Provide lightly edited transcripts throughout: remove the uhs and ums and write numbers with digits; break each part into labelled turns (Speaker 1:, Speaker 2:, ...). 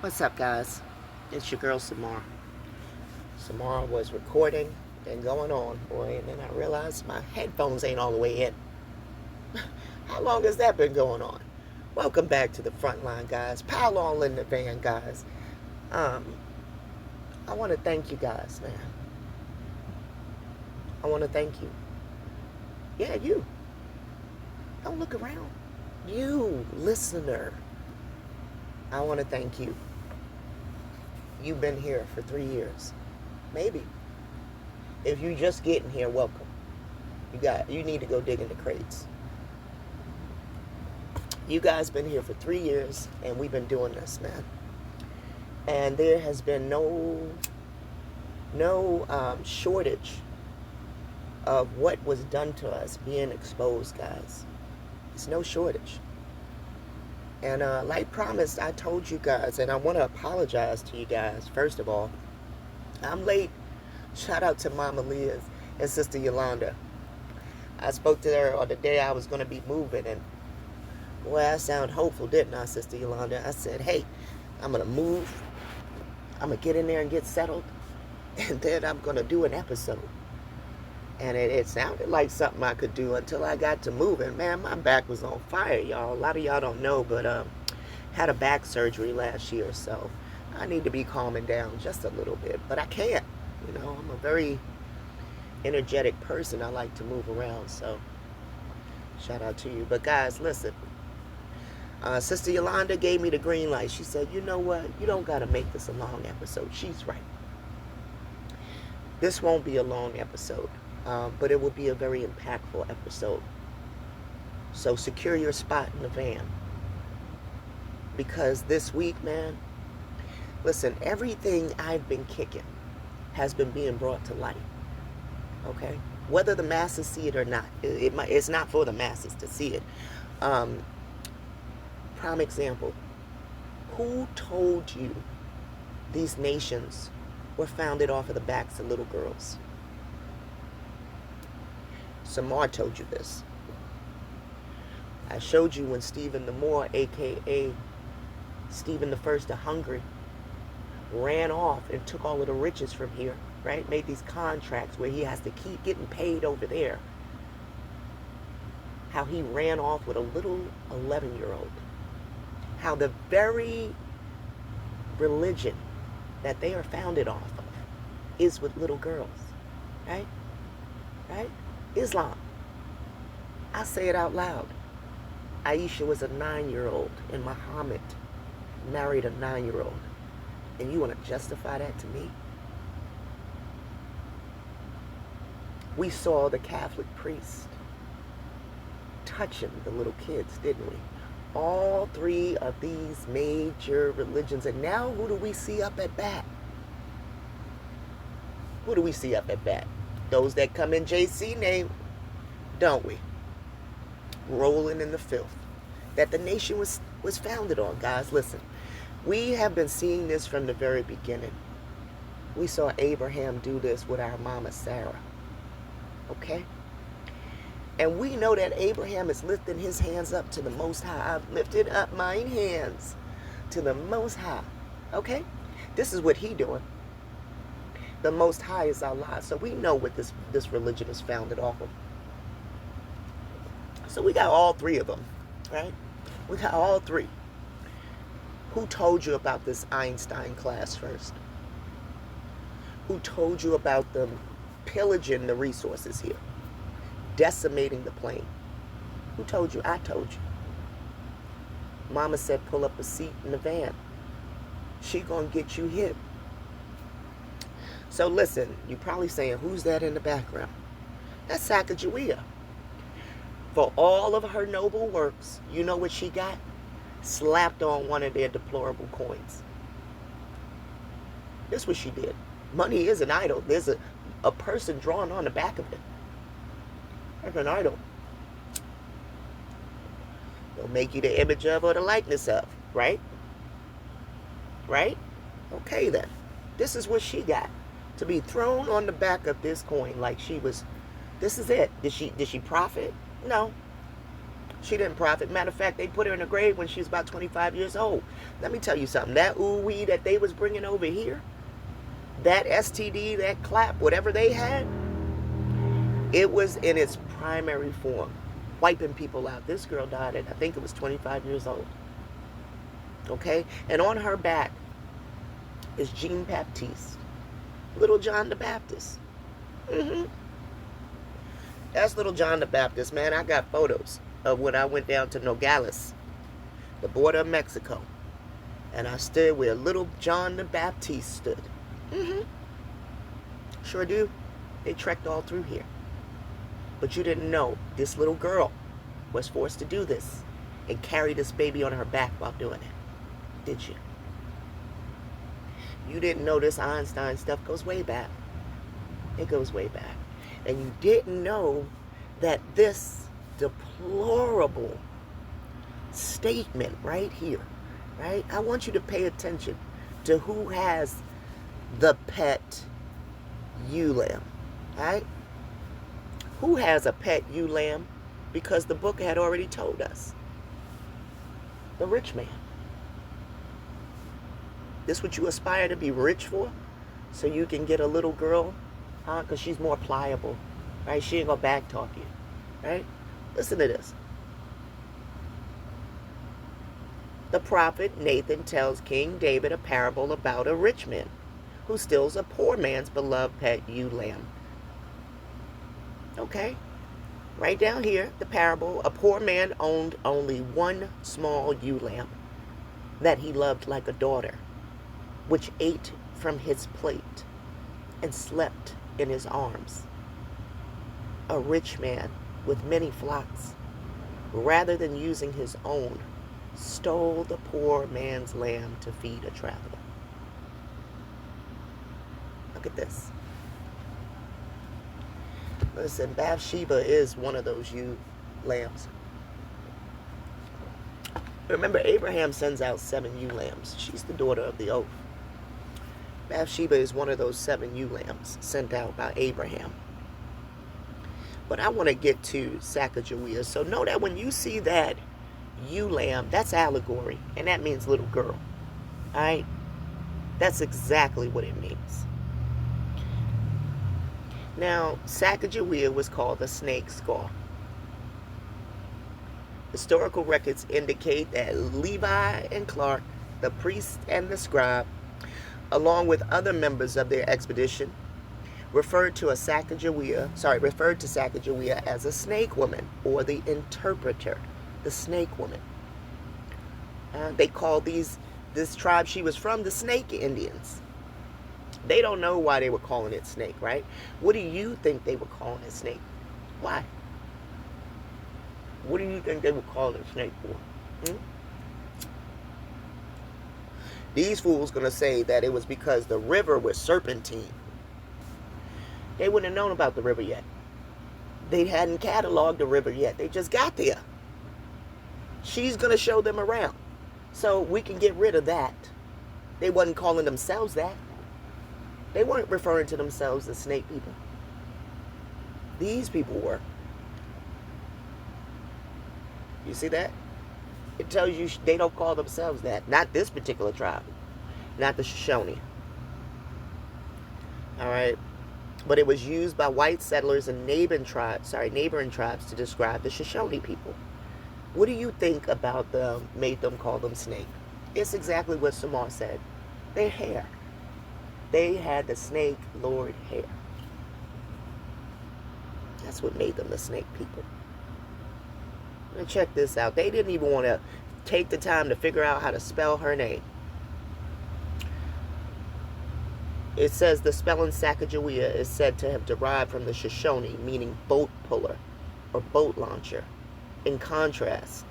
Speaker 1: What's up, guys? It's your girl Samara. Samara was recording and going on, boy, and then I realized my headphones ain't all the way in. How long has that been going on? Welcome back to the front line, guys. Pile all in the van, guys. Um, I want to thank you guys, man. I want to thank you. Yeah, you. Don't look around. You, listener. I want to thank you. You've been here for 3 years. Maybe. If you just getting here, welcome. You need to go dig in the crates. You guys been here for 3 years, and we've been doing this, man. And there has been no shortage of what was done to us being exposed, guys. It's no shortage. And like promised, I told you guys, and I want to apologize to you guys. First of all, I'm late. Shout out to Mama Leah and Sister Yolanda. I spoke to her on the day I was going to be moving, and boy, I sound hopeful, didn't I, Sister Yolanda? I said, hey, I'm going to move. I'm going to get in there and get settled, and then I'm going to do an episode. And it sounded like something I could do until I got to moving. Man, my back was on fire, y'all. A lot of y'all don't know, but had a back surgery last year, so I need to be calming down just a little bit. But I can't. You know, I'm a very energetic person. I like to move around, so shout out to you. But guys, listen. Sister Yolanda gave me the green light. She said, you know what? You don't got to make this a long episode. She's right. This won't be a long episode. But it will be a very impactful episode. So secure your spot in the van. Because this week, man, listen, everything I've been kicking has been being brought to light. Okay? Whether the masses see it or not. It's not for the masses to see it. Prime example. Who told you these nations were founded off of the backs of little girls? Samar told you this. I showed you when Stephen the Moor, a.k.a. Stephen the First of Hungary, ran off and took all of the riches from here, right? Made these contracts where he has to keep getting paid over there. How he ran off with a little 11-year-old. How the very religion that they are founded off of is with little girls, right? Right? Islam. I say it out loud. Aisha was a 9-year-old and Muhammad married a 9-year-old. And you want to justify that to me? We saw the Catholic priest touching the little kids, didn't we? All three of these major religions. And now who do we see up at bat? Who do we see up at bat? Those that come in JC name, don't we? Rolling in the filth that the nation was founded on, guys. Listen, we have been seeing this from the very beginning. We saw Abraham do this with our mama Sarah. Okay? And we know that Abraham is lifting his hands up to the Most High. I've lifted up mine hands to the Most High. Okay? This is what he doing. The Most High is Allah. So we know what this religion is founded off of. So we got all three of them, right? We got all three. Who told you about this Einstein class first? Who told you about them pillaging the resources here? Decimating the plane? Who told you? I told you. Mama said pull up a seat in the van. She gonna get you hit. So listen, you're probably saying, who's that in the background? That's Sacathawea. For all of her noble works, you know what she got? Slapped on one of their deplorable coins. That's what she did. Money is an idol. There's a person drawn on the back of it. That's an idol. They'll make you the image of or the likeness of, right? Right? Okay then. This is what she got. To be thrown on the back of this coin like she was, this is it. Did she profit? No. She didn't profit. Matter of fact, they put her in a grave when she was about 25 years old. Let me tell you something. That ooh-wee that they was bringing over here, that STD, that clap, whatever they had, it was in its primary form, wiping people out. This girl died at, I think it was 25 years old. Okay? And on her back is Jean Baptiste, little John the Baptist. That's little John the Baptist, man. I got photos of when I went down to Nogales, the border of Mexico. And I stood where little John the Baptist stood. Sure do. They trekked all through here. But you didn't know this little girl was forced to do this and carry this baby on her back while doing it. Did you? You didn't know this Einstein stuff goes way back. It goes way back. And you didn't know that this deplorable statement right here, right? I want you to pay attention to who has the pet ewe lamb, right? Who has a pet ewe lamb? Because the book had already told us. The rich man. This what you aspire to be rich for? So you can get a little girl, huh? Because she's more pliable, right? She ain't gonna back talk you, right? Listen to this. The prophet Nathan tells King David a parable about a rich man who steals a poor man's beloved pet ewe lamb. Okay, right down here, the parable. A poor man owned only one small ewe lamb that he loved like a daughter, which ate from his plate and slept in his arms. A rich man with many flocks, rather than using his own, stole the poor man's lamb to feed a traveler. Look at this. Listen, Bathsheba is one of those ewe lambs. Remember, Abraham sends out 7 ewe lambs. She's the daughter of the oath. Bathsheba is one of those 7 ewe lambs sent out by Abraham. But I want to get to Sacagawea. So know that when you see that ewe lamb, that's allegory, and that means little girl. All right? That's exactly what it means. Now, Sacagawea was called the snake skull. Historical records indicate that Levi and Clark, the priest and the scribe, along with other members of their expedition, referred to Sacagawea as a snake woman, or the interpreter, the snake woman. They called this tribe she was from the Snake Indians. They don't know why they were calling it snake, right? What do you think they were calling it snake? Why? What do you think they were calling it snake for? These fools gonna say that it was because the river was serpentine. They wouldn't have known about the river yet. They hadn't cataloged the river yet. They just got there. She's gonna show them around. So we can get rid of that. They wasn't calling themselves that. They weren't referring to themselves as snake people. These people were. You see that? It tells you they don't call themselves that. Not this particular tribe. Not the Shoshone. Alright? But it was used by white settlers and neighboring tribes to describe the Shoshone people. What do you think about them made them call them snake? It's exactly what Samar said. Their hair. They had the snake lord hair. That's what made them the snake people. And check this out. They didn't even want to take the time to figure out how to spell her name. It says the spelling Sacagawea is said to have derived from the Shoshone, meaning boat puller or boat launcher. In contrast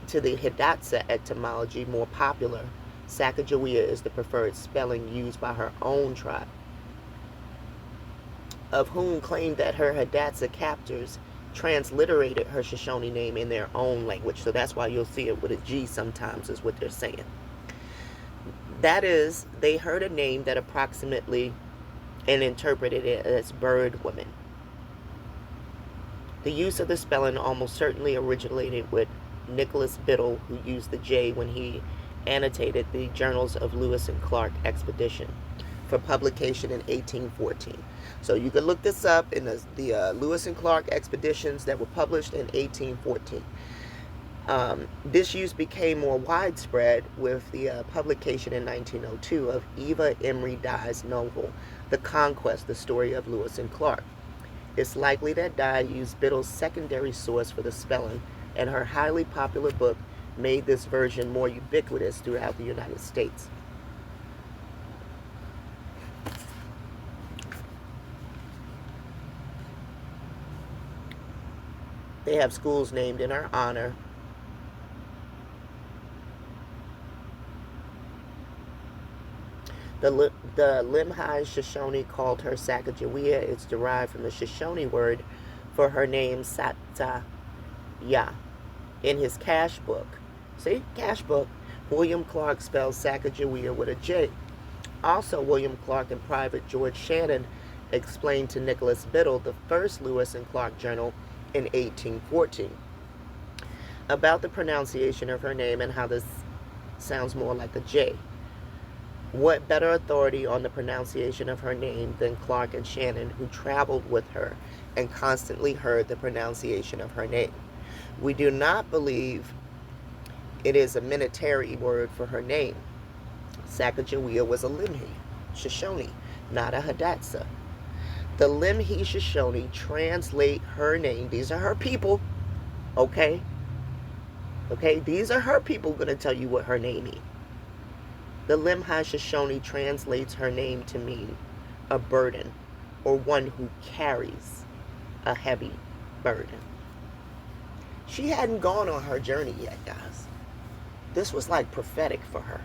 Speaker 1: to the Hidatsa etymology, more popular, Sacagawea is the preferred spelling used by her own tribe, of whom claimed that her Hidatsa captors transliterated her Shoshone name in their own language. So that's why you'll see it with a G sometimes, is what they're saying. That is, they heard a name that approximately and interpreted it as bird woman. The use of the spelling almost certainly originated with Nicholas Biddle, who used the J when he annotated the journals of Lewis and Clark expedition for publication in 1814. So you can look this up in the Lewis and Clark expeditions that were published in 1814. This use became more widespread with the publication in 1902 of Eva Emery Dye's novel, The Conquest, the Story of Lewis and Clark. It's likely that Dye used Biddle's secondary source for the spelling, and her highly popular book made this version more ubiquitous throughout the United States. They have schools named in her honor. The Limhi Shoshone called her Sacagawea. It's derived from the Shoshone word for her name, Sacathawea. In his cash book, see, cash book, William Clark spells Sacagawea with a J. Also, William Clark and Private George Shannon explained to Nicholas Biddle the first Lewis and Clark journal in 1814 about the pronunciation of her name and how this sounds more like a J. What better authority on the pronunciation of her name than Clark and Shannon, who traveled with her and constantly heard the pronunciation of her name? We do not believe it is a military word for her name. Sacagawea was a Limhi Shoshone, not a Hidatsa. The Limhi Shoshone translate her name. These are her people, okay? Okay, these are her people going to tell you what her name means. The Limhi Shoshone translates her name to mean a burden, or one who carries a heavy burden. She hadn't gone on her journey yet, guys. This was like prophetic for her.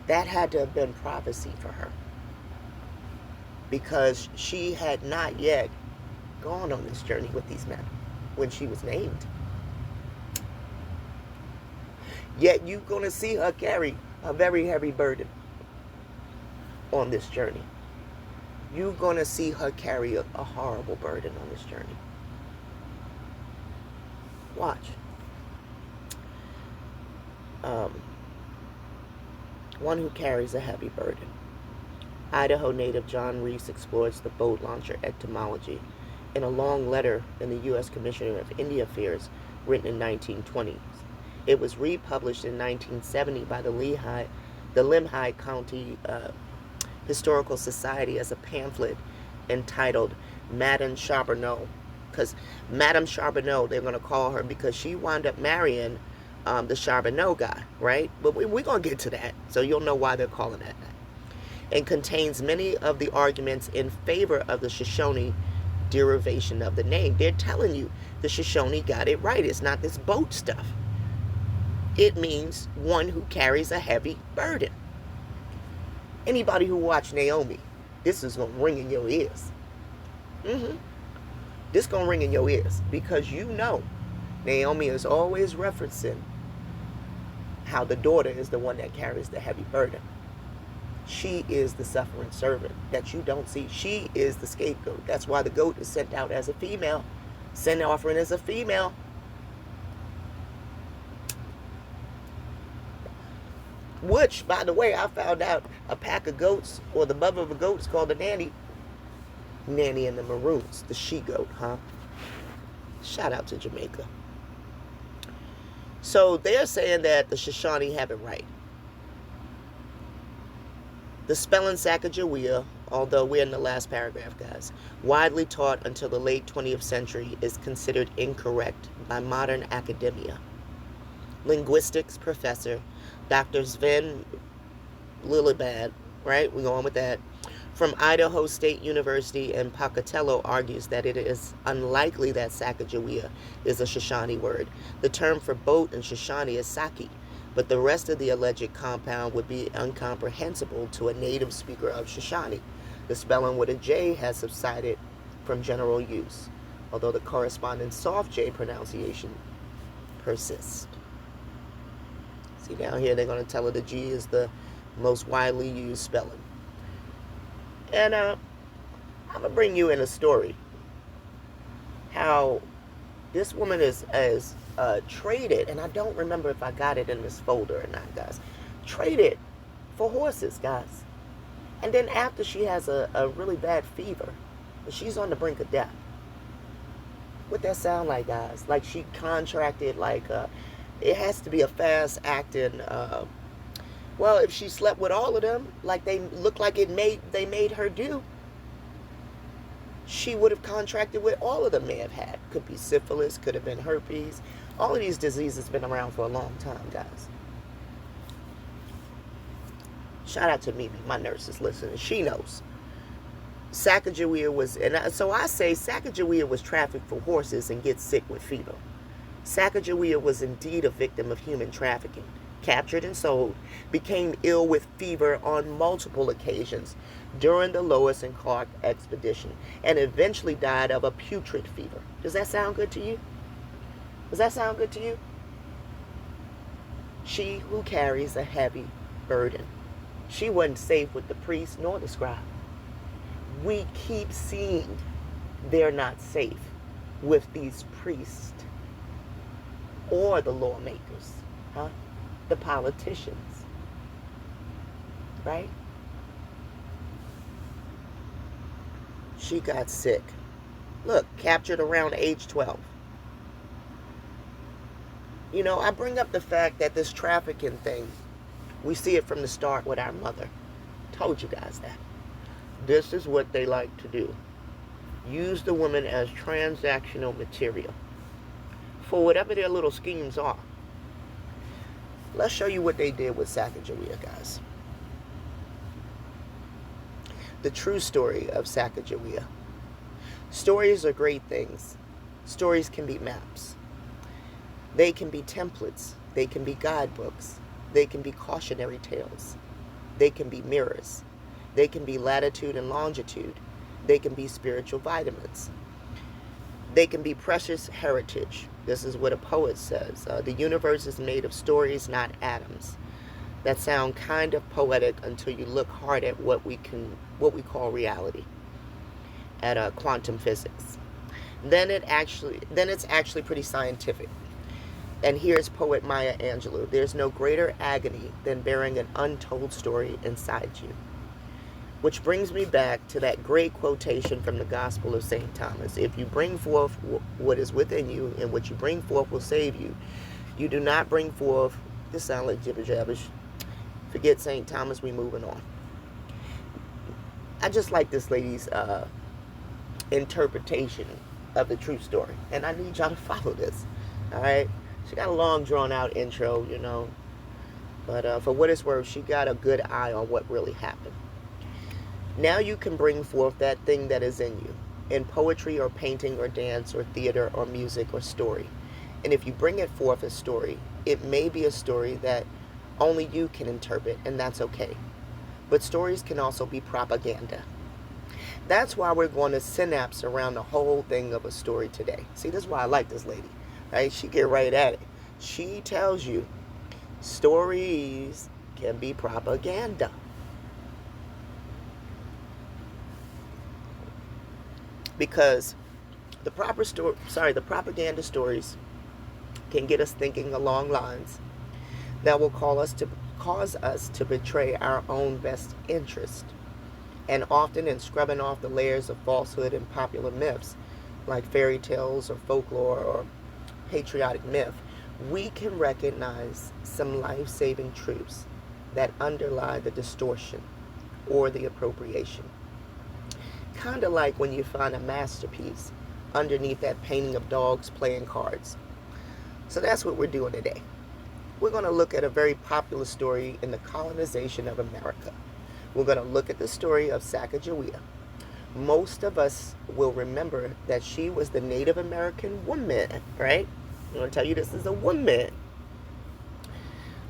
Speaker 1: That had to have been prophecy for her, because she had not yet gone on this journey with these men when she was named. Yet you're going to see her carry a very heavy burden on this journey. You're going to see her carry a horrible burden on this journey. Watch. One who carries a heavy burden. Idaho native John Reese explores the boat launcher etymology in a long letter in the U.S. Commissioner of Indian Affairs written in 1920s. It was republished in 1970 by the Limhi County Historical Society as a pamphlet entitled Madame Charbonneau. Because Madame Charbonneau, they're going to call her because she wound up marrying the Charbonneau guy, right? But we're going to get to that, so you'll know why they're calling that. And contains many of the arguments in favor of the Shoshone derivation of the name. They're telling you the Shoshone got it right. It's not this boat stuff. It means one who carries a heavy burden. Anybody who watched Naomi, this is going to ring in your ears. This going to ring in your ears, because you know Naomi is always referencing how the daughter is the one that carries the heavy burden. She is the suffering servant that you don't see. She is the scapegoat. That's why the goat is sent out as a female. Sin offering as a female. Which, by the way, I found out a pack of goats, or the mother of a goat, is called a nanny. Nanny and the Maroons, the she-goat, huh? Shout out to Jamaica. So they're saying that the Shoshone have it right. The spelling Sacagawea, although we're in the last paragraph, guys, widely taught until the late 20th century, is considered incorrect by modern academia. Linguistics professor Dr. Sven Lillibad, right? We're going with that, from Idaho State University in Pocatello, argues that it is unlikely that Sacagawea is a Shoshone word. The term for boat in Shoshone is Saki, but the rest of the alleged compound would be incomprehensible to a native speaker of Shoshone. The spelling with a J has subsided from general use, although the corresponding soft J pronunciation persists. See, down here they're going to tell her the G is the most widely used spelling. And I'm going to bring you in a story how this woman is traded, and I don't remember if I got it in this folder or not, guys. Traded for horses, guys. And then after she has a really bad fever, she's on the brink of death. What that sound like, guys? Like she contracted, like it has to be a fast acting. Well, if she slept with all of them, like they look like they made her do, she would have contracted with all of them may have had. Could be syphilis, could have been herpes. All of these diseases have been around for a long time, guys. Shout out to Mimi, my nurse is listening. She knows. Sacagawea was, so I say Sacagawea was trafficked for horses and gets sick with fever. Sacagawea was indeed a victim of human trafficking, captured and sold, became ill with fever on multiple occasions during the Lois and Clark expedition, and eventually died of a putrid fever. Does that sound good to you? Does that sound good to you? She who carries a heavy burden. She wasn't safe with the priest nor the scribe. We keep seeing they're not safe with these priests or the lawmakers, huh? The politicians, right? She got sick. Look, captured around age 12. You know, I bring up the fact that this trafficking thing, we see it from the start with our mother. Told you guys that. This is what they like to do. Use the woman as transactional material for whatever their little schemes are. Let's show you what they did with Sacagawea, guys. The true story of Sacagawea. Stories are great things. Stories can be maps. They can be templates. They can be guidebooks. They can be cautionary tales. They can be mirrors. They can be latitude and longitude. They can be spiritual vitamins. They can be precious heritage. This is what a poet says. The universe is made of stories, not atoms. That sound kind of poetic until you look hard at what we call reality, at quantum physics. Then it's actually pretty scientific. And here's poet Maya Angelou. There's no greater agony than bearing an untold story inside you. Which brings me back to that great quotation from the Gospel of St. Thomas. If you bring forth what is within you, and what you bring forth will save you, you do not bring forth, this sounds like jibber jabbish. Forget St. Thomas, we moving on. I just like this lady's interpretation of the true story. And I need y'all to follow this. Alright? She got a long drawn out intro, you know. But for what it's worth, she got a good eye on what really happened. Now you can bring forth that thing that is in you, in poetry or painting or dance or theater or music or story. And if you bring it forth as story, it may be a story that only you can interpret, and that's okay. But stories can also be propaganda. That's why we're going to synapse around the whole thing of a story today. See, this is why I like this lady. Right? She get right at it. She tells you stories can be propaganda. Because the propaganda stories can get us thinking along lines that will cause us to betray our own best interest. And often in scrubbing off the layers of falsehood and popular myths, like fairy tales or folklore or patriotic myth, we can recognize some life-saving truths that underlie the distortion or the appropriation. Kind of like when you find a masterpiece underneath that painting of dogs playing cards. So that's what we're doing today. We're going to look at a very popular story in the colonization of America. We're going to look at the story of Sacagawea. Most of us will remember that she was the Native American woman, right? I'm going to tell you this is a woman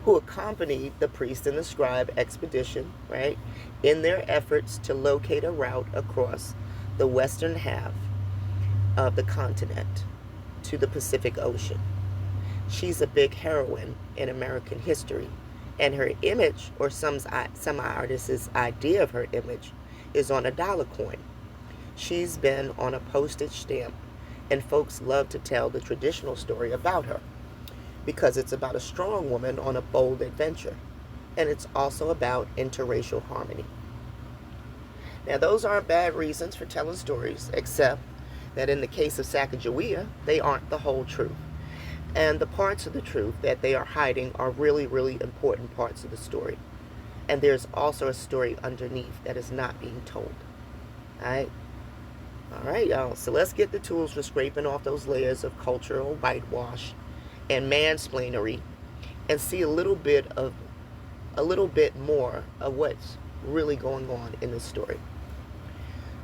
Speaker 1: who accompanied the priest and the scribe expedition, right, in their efforts to locate a route across the western half of the continent to the Pacific Ocean. She's a big heroine in American history, and her image, or some artists' idea of her image, is on a dollar coin. She's been on a postage stamp And folks love to tell the traditional story about her because it's about a strong woman on a bold adventure. And it's also about interracial harmony. Now, those aren't bad reasons for telling stories, except that in the case of Sacagawea, they aren't the whole truth. And the parts of the truth that they are hiding are really, really important parts of the story. And there's also a story underneath that is not being told. Alright? Alright, y'all. So let's get the tools for scraping off those layers of cultural whitewash and mansplainery and see a little bit more of what's really going on in this story.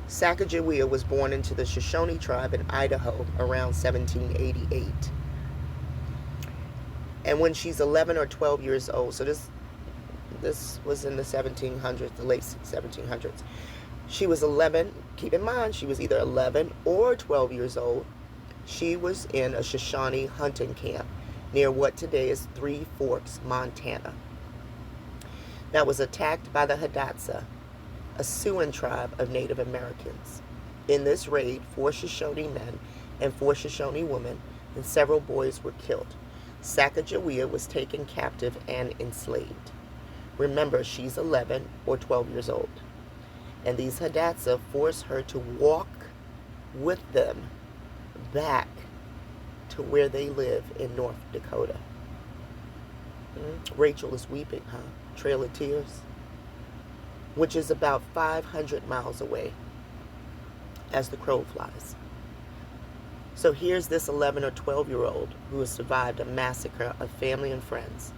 Speaker 1: Sacagawea was born into the Shoshone tribe in Idaho around 1788. And when she's 11 or 12 years old, so this was in the 1700s, the late 1700s. She was 11, keep in mind, she was either 11 or 12 years old. She was in a Shoshone hunting camp near what today is Three Forks, Montana, that was attacked by the Hidatsa, a Siouan tribe of Native Americans. In this raid, 4 Shoshone men and 4 Shoshone women and several boys were killed. Sacagawea was taken captive and enslaved. Remember, she's 11 or 12 years old. And these Hidatsa forced her to walk with them back to where they live in North Dakota. Rachel is weeping, huh? Trail of Tears. Which is about 500 miles away as the crow flies. So here's this 11 or 12-year-old who has survived a massacre of family and friends,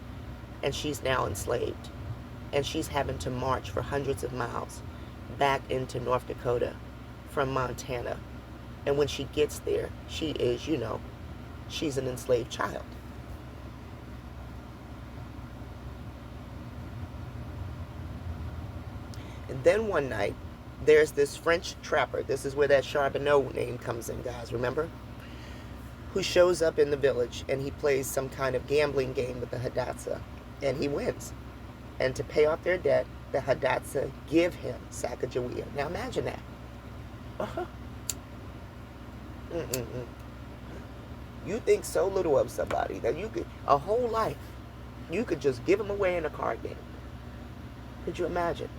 Speaker 1: and she's now enslaved. And she's having to march for hundreds of miles back into North Dakota from Montana. And when she gets there, she is, she's an enslaved child. And then one night, there's this French trapper. This is where that Charbonneau name comes in, guys, remember? Who shows up in the village, and he plays some kind of gambling game with the Hidatsa, and he wins. And to pay off their debt, the Hidatsa give him Sacagawea. Now imagine that. You think so little of somebody that you could, a whole life, you could just give them away in a card game. Could you imagine?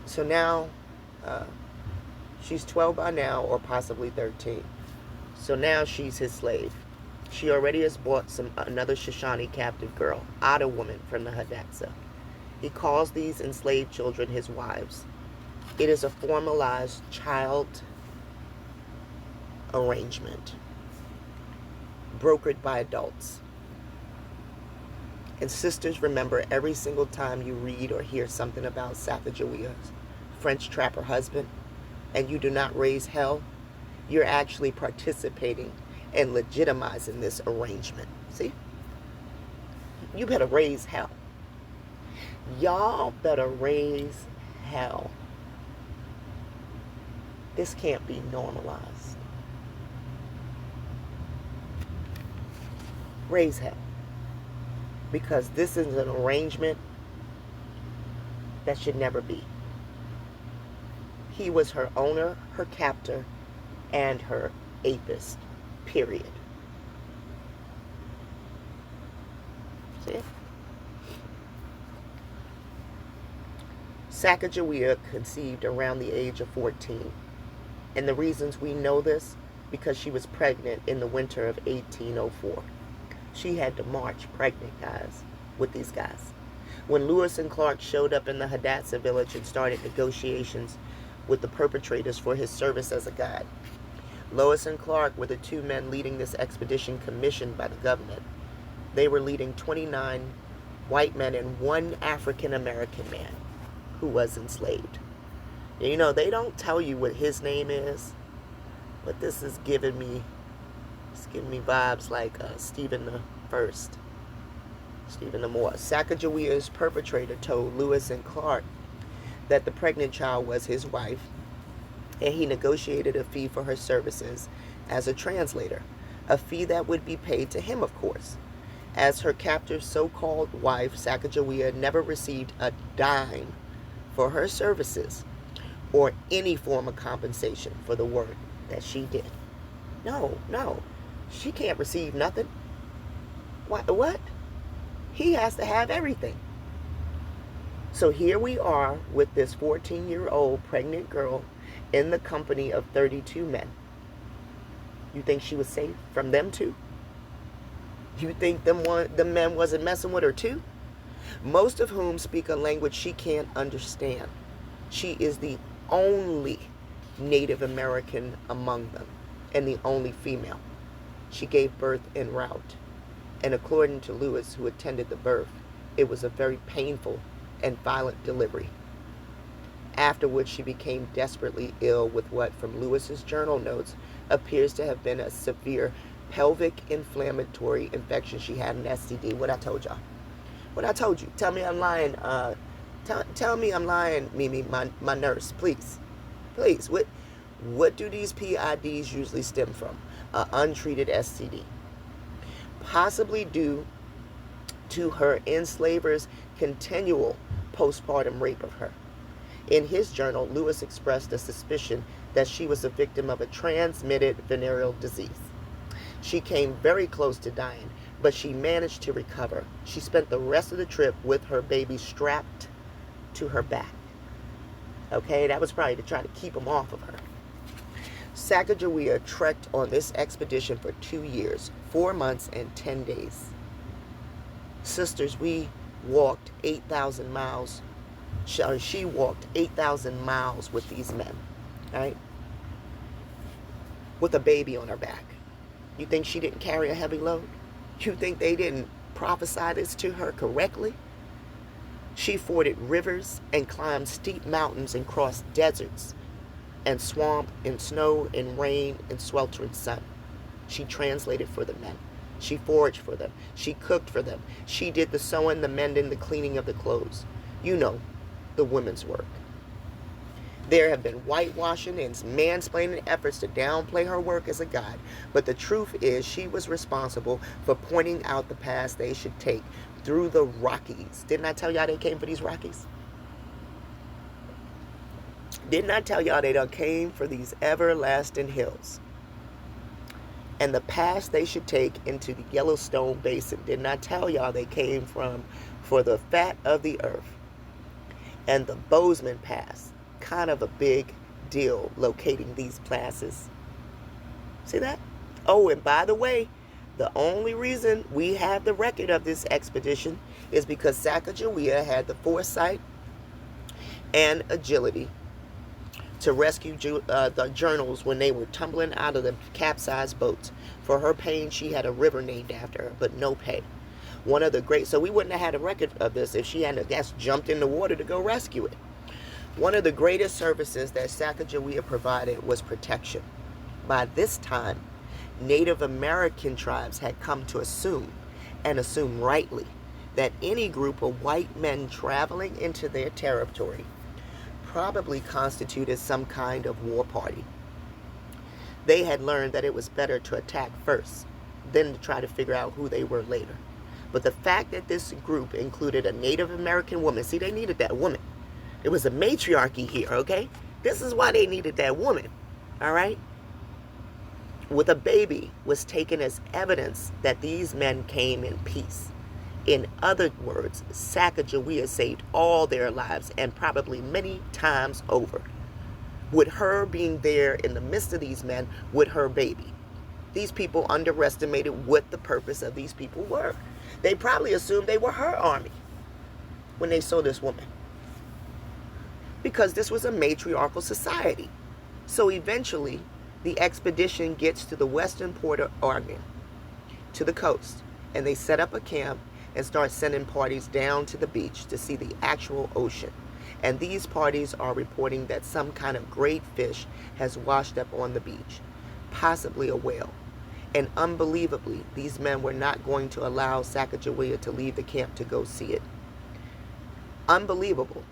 Speaker 1: So now, she's 12 by now, or possibly 13. So now she's his slave. She already has bought another Shoshone captive girl, Otta woman from the Hidatsa. He calls these enslaved children his wives. It is a formalized child arrangement, brokered by adults. And sisters, remember, every single time you read or hear something about Sacagawea's French trapper husband, and you do not raise hell, you're actually participating and legitimizing this arrangement. See? You better raise hell. Y'all better raise hell. This can't be normalized. Raise hell. Because this is an arrangement that should never be. He was her owner, her captor, and her apist. Period. See? Sacagawea conceived around the age of 14. And the reasons we know this, because she was pregnant in the winter of 1804. She had to march pregnant, guys, with these guys. When Lewis and Clark showed up in the Hidatsa village and started negotiations with the perpetrators for his service as a guide. Lewis and Clark were the 2 men leading this expedition commissioned by the government. They were leading 29 white men and 1 African-American man who was enslaved. You know, they don't tell you what his name is, but this is giving me vibes like Stephen the First, Stephen the Moore. Sacagawea's perpetrator told Lewis and Clark that the pregnant child was his wife, and he negotiated a fee for her services as a translator, a fee that would be paid to him, of course. As her captor's so-called wife, Sacagawea never received a dime for her services, or any form of compensation for the work that she did. No, no. She can't receive nothing. What? He has to have everything. So here we are with this 14-year-old pregnant girl in the company of 32 men. You think she was safe from them too? You think the men wasn't messing with her too? Most of whom speak a language she can't understand. She is the only Native American among them and the only female. She gave birth en route. And according to Lewis, who attended the birth, it was a very painful and violent delivery. After which she became desperately ill with what, from Lewis's journal notes, appears to have been a severe pelvic inflammatory infection. She had an STD. What I told y'all. What I told you. Tell me I'm lying. Tell me I'm lying, Mimi, my nurse, please. Please. What do these PIDs usually stem from? Untreated STD. Possibly due to her enslaver's continual postpartum rape of her. In his journal, Lewis expressed a suspicion that she was a victim of a transmitted venereal disease. She came very close to dying, but she managed to recover. She spent the rest of the trip with her baby strapped to her back. Okay, that was probably to try to keep him off of her. Sacagawea trekked on this expedition for 2 years, 4 months, and 10 days. Sisters, we walked 8,000 miles. She walked 8,000 miles with these men, right? With a baby on her back. You think she didn't carry a heavy load? You think they didn't prophesy this to her correctly? She forded rivers and climbed steep mountains and crossed deserts and swamp in snow and rain and sweltering sun. She translated for the men. She foraged for them. She cooked for them. She did the sewing, the mending, the cleaning of the clothes. You know, the women's work. There have been whitewashing and mansplaining efforts to downplay her work as a guide, but the truth is she was responsible for pointing out the paths they should take through the Rockies. Didn't I tell y'all they came for these Rockies? Didn't I tell y'all they done came for these everlasting hills? And the paths they should take into the Yellowstone Basin. Didn't I tell y'all they came for the fat of the earth? And the Bozeman Pass, kind of a big deal locating these passes. See that? Oh, and by the way, the only reason we have the record of this expedition is because Sacagawea had the foresight and agility to rescue the journals when they were tumbling out of the capsized boats. For her pain, she had a river named after her, but no pay. One of the great, so we wouldn't have had a record of this if she hadn't, I guess, jumped in the water to go rescue it. One of the greatest services that Sacagawea provided was protection. By this time, Native American tribes had come to assume, and assume rightly, that any group of white men traveling into their territory probably constituted some kind of war party. They had learned that it was better to attack first, than to try to figure out who they were later. But the fact that this group included a Native American woman, see, they needed that woman. It was a matriarchy here, okay? This is why they needed that woman, all right? With a baby was taken as evidence that these men came in peace. In other words, Sacagawea saved all their lives, and probably many times over. With her being there in the midst of these men with her baby. These people underestimated what the purpose of these people were. They probably assumed they were her army when they saw this woman. Because this was a matriarchal society. So eventually, the expedition gets to the western port of Oregon, to the coast, and they set up a camp and start sending parties down to the beach to see the actual ocean. And these parties are reporting that some kind of great fish has washed up on the beach, possibly a whale. And unbelievably, these men were not going to allow Sacagawea to leave the camp to go see it. Unbelievable.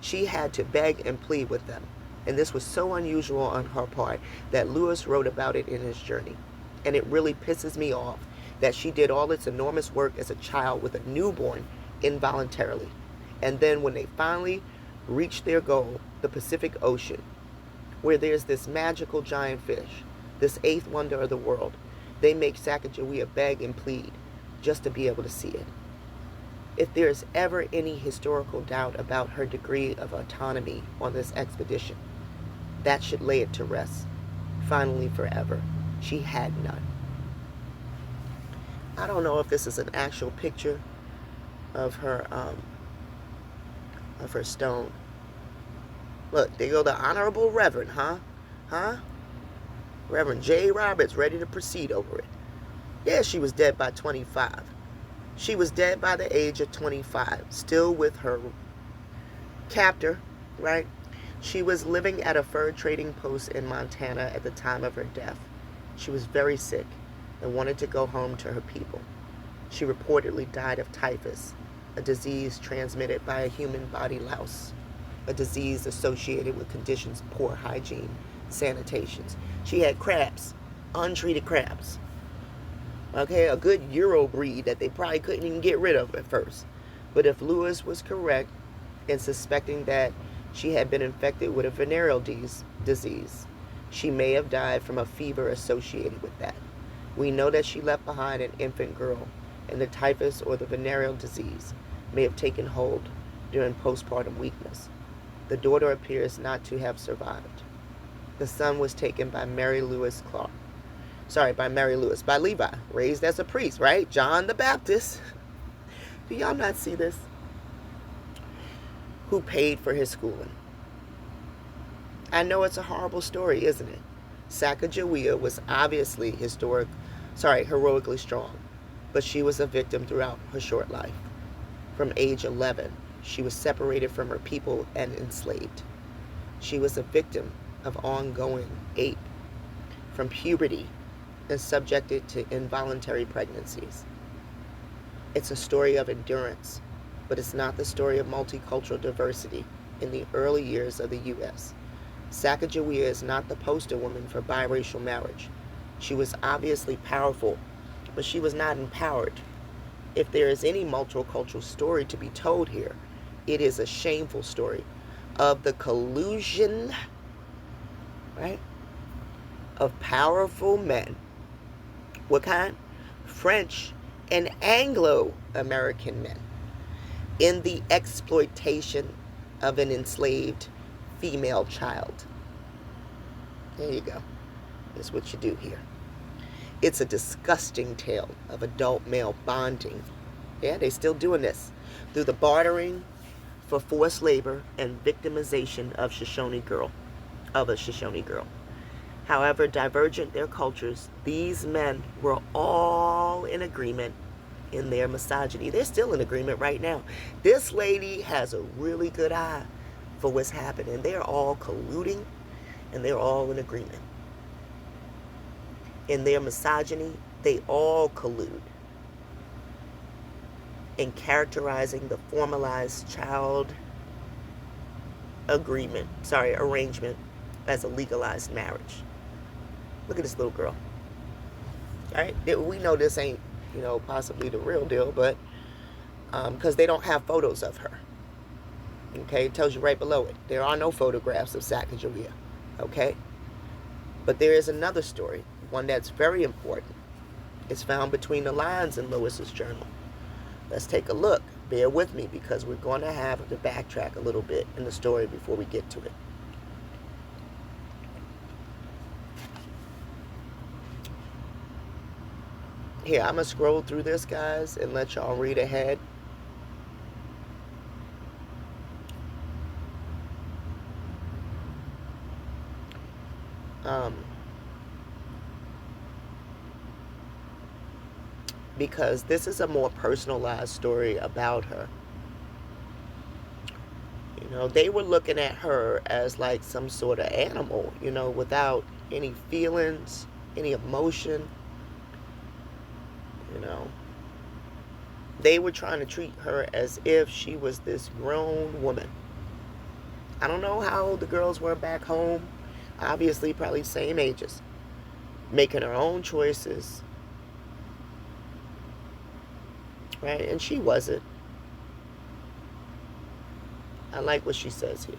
Speaker 1: She had to beg and plead with them. And this was so unusual on her part that Lewis wrote about it in his journey. And it really pisses me off that she did all this enormous work as a child with a newborn involuntarily. And then when they finally reached their goal, the Pacific Ocean, where there's this magical giant fish, this eighth wonder of the world. They make Sacagawea beg and plead just to be able to see it. If there's ever any historical doubt about her degree of autonomy on this expedition, that should lay it to rest. Finally, forever, she had none. I don't know if this is an actual picture of her stone. Look, there go the Honorable Reverend, huh? Reverend J. Roberts, ready to proceed over it. Yeah, she was dead by 25. She was dead by the age of 25, still with her captor, right? She was living at a fur trading post in Montana at the time of her death. She was very sick and wanted to go home to her people. She reportedly died of typhus, a disease transmitted by a human body louse, a disease associated with conditions of poor hygiene, sanitations. She had crabs, untreated crabs. Okay, a good Euro breed that they probably couldn't even get rid of at first. But if Lewis was correct in suspecting that she had been infected with a venereal disease, she may have died from a fever associated with that. We know that she left behind an infant girl, and the typhus or the venereal disease may have taken hold during postpartum weakness. The daughter appears not to have survived. The son was taken by Mary Lewis, by Levi, raised as a priest, right? John the Baptist. Do y'all not see this? Who paid for his schooling. I know it's a horrible story, isn't it? Sacagawea was obviously heroically strong, but she was a victim throughout her short life. From age 11, she was separated from her people and enslaved. She was a victim of ongoing ache from puberty and subjected to involuntary pregnancies. It's a story of endurance, but it's not the story of multicultural diversity in the early years of the U.S. Sacagawea is not the poster woman for biracial marriage. She was obviously powerful, but she was not empowered. If there is any multicultural story to be told here, it is a shameful story of the collusion, right, of powerful men. What kind? French and Anglo-American men in the exploitation of an enslaved female child. There you go. That's what you do here. It's a disgusting tale of adult male bonding. Yeah, they're still doing this through the bartering for forced labor and victimization of a Shoshone girl. However divergent their cultures, these men were all in agreement in their misogyny. They're still in agreement right now. This lady has a really good eye for what's happening. They're all colluding and they're all in agreement. In their misogyny, they all collude in characterizing the formalized child arrangement as a legalized marriage. Look at this little girl. All right, we know this ain't, possibly the real deal, but because they don't have photos of her. Okay, it tells you right below it. There are no photographs of Sacagawea. Okay, but there is another story, one that's very important. It's found between the lines in Lewis's journal. Let's take a look. Bear with me because we're going to have to backtrack a little bit in the story before we get to it. Here, I'm going to scroll through this, guys, and let y'all read ahead. Because this is a more personalized story about her. They were looking at her as like some sort of animal, without any feelings, any emotion. They were trying to treat her as if she was this grown woman. I don't know how old the girls were back home. Obviously, probably same ages. Making her own choices. Right? And she wasn't. I like what she says here.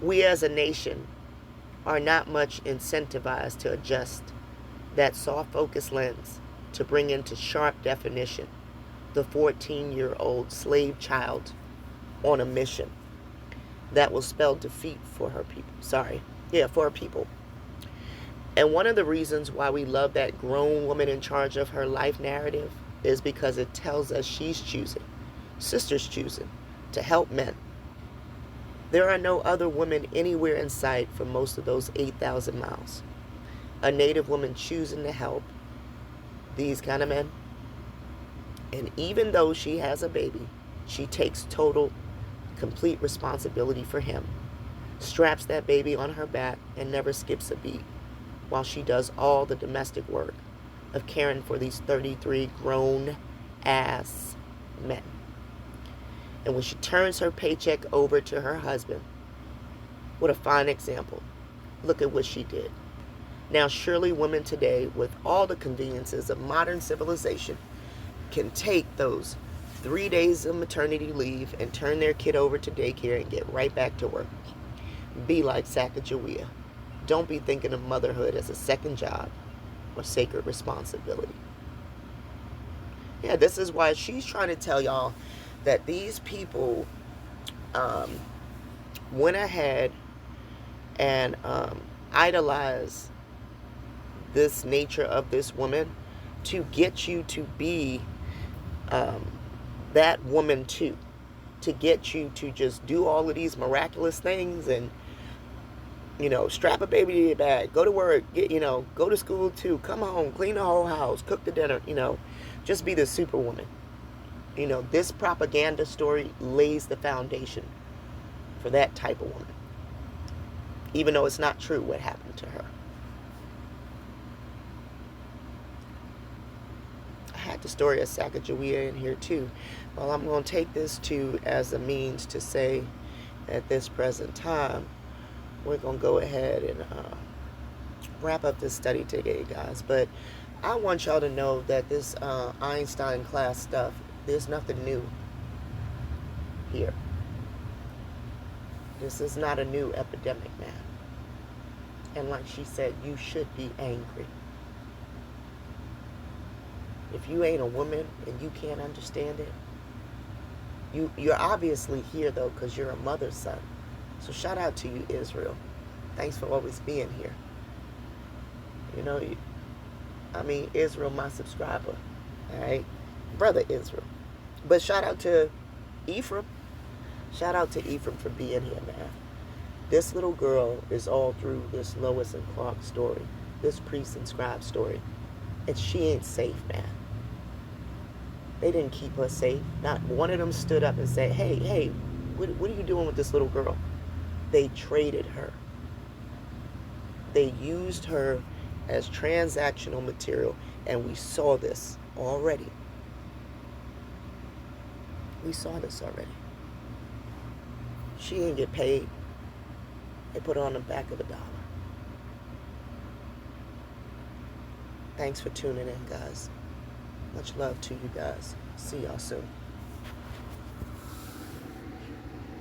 Speaker 1: We as a nation are not much incentivized to adjust that soft focus lens to bring into sharp definition the 14-year-old slave child on a mission that will spell defeat for her people. For her people. And one of the reasons why we love that grown woman in charge of her life narrative is because it tells us she's choosing, sisters choosing, to help men. There are no other women anywhere in sight for most of those 8,000 miles. A Native woman choosing to help these kind of men. And even though she has a baby, she takes total, complete responsibility for him, straps that baby on her back, and never skips a beat while she does all the domestic work of caring for these 33 grown-ass men. And when she turns her paycheck over to her husband, what a fine example. Look at what she did. Now, surely women today, with all the conveniences of modern civilization, can take those 3 days of maternity leave and turn their kid over to daycare and get right back to work. Be like Sacagawea. Don't be thinking of motherhood as a second job or sacred responsibility. Yeah, this is why she's trying to tell y'all that these people went ahead and idolize this nature of this woman to get you to be that woman too, to get you to just do all of these miraculous things and, strap a baby to your back, go to work, go to school too, come home, clean the whole house, cook the dinner, just be the superwoman. This propaganda story lays the foundation for that type of woman, even though it's not true what happened to her. I had the story of Sacagawea in here too. Well, I'm going to take this too as a means to say at this present time, we're going to go ahead and wrap up this study today, guys. But I want y'all to know that this Einstein class stuff, there's nothing new here. This is not a new epidemic, man. And like she said, you should be angry. If you ain't a woman and you can't understand it, you're obviously here, though, because you're a mother's son. So shout out to you, Israel. Thanks for always being here. Israel, my subscriber. All right? Brother Israel. But shout out to Ephraim. Shout out to Ephraim for being here, man. This little girl is all through this Lois and Clark story, this priest and scribe story. And she ain't safe, man. They didn't keep her safe. Not one of them stood up and said, hey, what are you doing with this little girl? They traded her. They used her as transactional material, and we saw this already. We saw this already. She didn't get paid. They put her on the back of $1. Thanks for tuning in, guys. Much love to you guys. See y'all soon.